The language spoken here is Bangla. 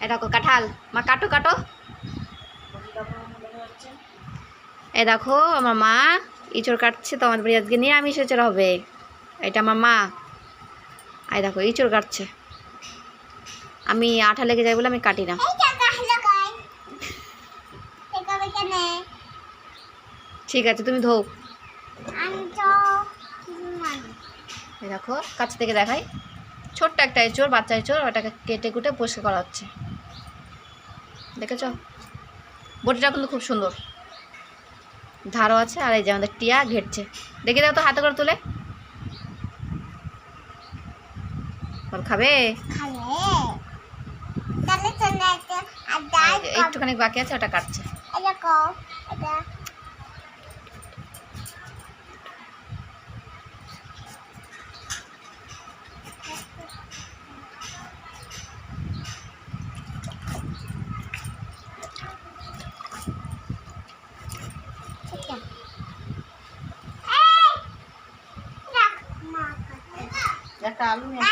এটা কাঁঠাল মা কাটো কাটো। এ দেখো আমার মা ইঁচড় কাটছে, তো আমাদের বাড়ি আজকে নিরামিষ ইঁচড় হবে। এটা আমার মা, এই দেখো ইঁচড় কাটছে। আমি আঠা লেগে যাই বলে আমি কাটি না। ঠিক আছে তুমি ধো। এই দেখো কাছ থেকে দেখাই, ছোট্ট একটা এঁচড়, বাচ্চা এঁচড়, ওটাকে কেটে কুটে পরিষ্কার করা হচ্ছে। দেখেছ বটিটা কিন্তু খুব সুন্দর, ধারও আছে। আর এই যে আমাদের টিয়া ঘেটছে, দেখে দাও তো হাতে করে তুলে। বল খাবে? একটুখানি বাকি আছে, ওটা কাটছে। একটা আলু নিয়ে